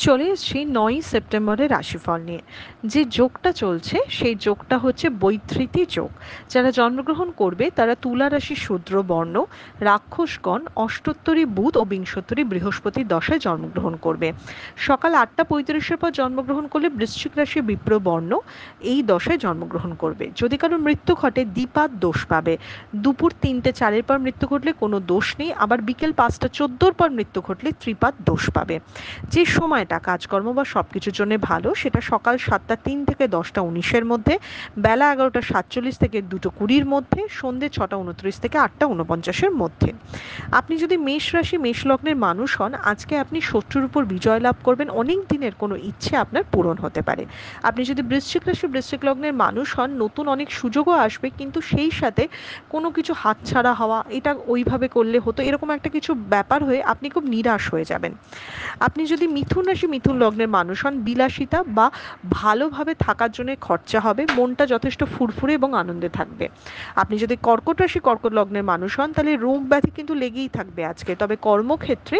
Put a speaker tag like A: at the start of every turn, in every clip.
A: চলে এসেছি 9ই সেপ্টেম্বরের রাশিফল নিয়ে। যে যোগটা চলছে সেই যোগটা হচ্ছে বৈধৃতি যোগ। যারা জন্মগ্রহণ করবে তারা তুলা রাশি শূদ্র বর্ণ, রাক্ষসগণ, অষ্টোত্তরী বুধ ও বিংশোত্তরী বৃহস্পতির দশায় জন্মগ্রহণ করবে। সকাল 8:35-এর পর জন্মগ্রহণ করলে বৃশ্চিক রাশি বিপ্র বর্ণ এই দশায় জন্মগ্রহণ করবে। যদি কারো মৃত্যু ঘটে দ্বিপাদ দোষ পাবে। দুপুর 3টে 4-এর পর মৃত্যু ঘটলে কোনো দোষ নেই, আবার বিকেল 5টা 14-এর পর মৃত্যু ঘটলে ত্রিপাদ দোষ পাবে। যে সময়টা কাজকর্ম বা সব কিছুর জন্য ভালো সেটা সকাল 7টা 3 থেকে 10টা 19-এর মধ্যে, বেলা 11টা 47 থেকে 2টো 20-এর মধ্যে, সন্ধ্যে 6টা 29 থেকে 8টা 49-এর মধ্যে। আপনি যদি মেষ রাশি মেষ লগ্নের মানুষ হন, আজকে আপনি শত্রুর উপর বিজয় লাভ করবেন, অনেক দিনের কোনো ইচ্ছে আপনার পূরণ হতে পারে। আপনি যদি বৃশ্চিক রাশি বৃশ্চিক লগ্নের মানুষ হন, নতুন অনেক সুযোগও আসবে, কিন্তু সেই সাথে কোনো কিছু হাতছাড়া হওয়া, এটা ওইভাবে করলে হতো, এরকম একটা কিছু ব্যাপার হয়ে আপনি খুব নিরাশ হয়ে যাবেন। আপনি যদি মিথুন রাশি মিথুন লগ্নের মানুষ হন, বিলাসিতা বা ভালোভাবে থাকার জন্য খরচা হবে, মনটা যথেষ্ট ফুরফুরে এবং আনন্দে থাকবে। আপনি যদি কর্কট রাশি কর্কট লগ্নের মানুষ হন, তাহলে রোগ ব্যাধি কিন্তু লেগেই থাকবে আজকে, তবে কর্মক্ষেত্রে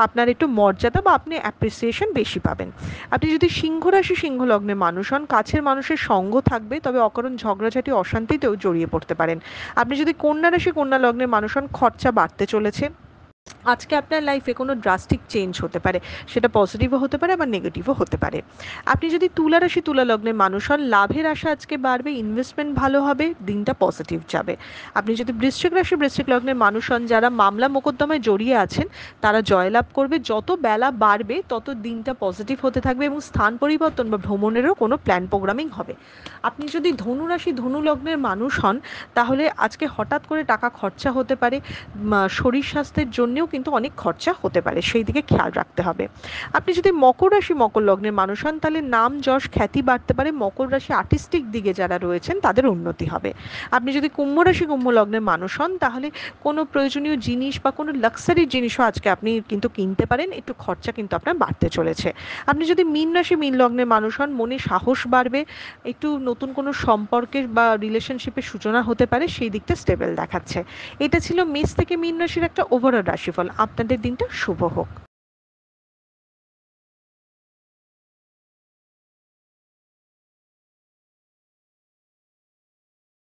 A: আপনার একটু মর্যাদা বা আপনি অ্যাপ্রিসিয়েশন বেশি পাবেন। আপনি যদি সিংহ রাশি সিংহ লগ্নের মানুষ হন, কাছের মানুষের সঙ্গ থাকবে, তবে অকারণ ঝগড়াঝাটি অশান্তিতেও জড়িয়ে পড়তে পারেন। আপনি যদি কন্যা রাশি কন্যা লগ্নের মানুষ হন, খরচা বাড়তে চলেছে। আজকে আপনার লাইফে কোনো ড্রাস্টিক চেঞ্জ হতে পারে, সেটা পজিটিভও হতে পারে আবার নেগেটিভও হতে পারে। আপনি যদি তুলা রাশি তুলা লগ্নের মানুষ হন, লাভের আশা আজকে বাড়বে, ইনভেস্টমেন্ট ভালো হবে, দিনটা পজিটিভ যাবে। আপনি যদি বৃশ্চিক রাশি বৃশ্চিক লগ্নের মানুষ হন, যারা মামলা মোকদ্দমায় জড়িয়ে আছেন তারা জয়লাভ করবে, যত বেলা বাড়বে তত দিনটা পজিটিভ হতে থাকবে এবং স্থান পরিবর্তন বা ভ্রমণেরও কোনো প্ল্যান প্রোগ্রামিং হবে। আপনি যদি ধনু রাশি ধনু লগ্নের মানুষ হন, তাহলে আজকে হঠাৎ করে টাকা খরচা হতে পারে, শরীর স্বাস্থ্যের জন্যেও কিন্তু অনেক খরচা হতে পারে, সেই দিকে খেয়াল রাখতে হবে। আপনি যদি মকর রাশি মকর লগ্নের মানুষ হন, তাহলে নাম যশ খ্যাতি বাড়তে পারে, মকর রাশি আর্টিস্টিক দিকে যারা রয়েছেন তাদের উন্নতি হবে। আপনি যদি কুম্ভ রাশি কুম্ভ লগ্নের মানুষ হন, তাহলে কোনো প্রয়োজনীয় জিনিস বা কোনো লাক্সারি জিনিসও আজকে আপনি কিন্তু কিনতে পারেন, একটু খরচা কিন্তু আপনার বাড়তে চলেছে। আপনি যদি মীন রাশি মীন লগ্নের মানুষ হন, মনে সাহস বাড়বে, একটু নতুন কোনো সম্পর্কের বা রিলেশনশিপের সূচনা হতে পারে, সেই দিকটা স্টেবল দেখাচ্ছে। এটা ছিল মেষ থেকে মীন রাশির একটা ওভারঅল রাশিফল। আপনাদের দিনটা শুভ হোক।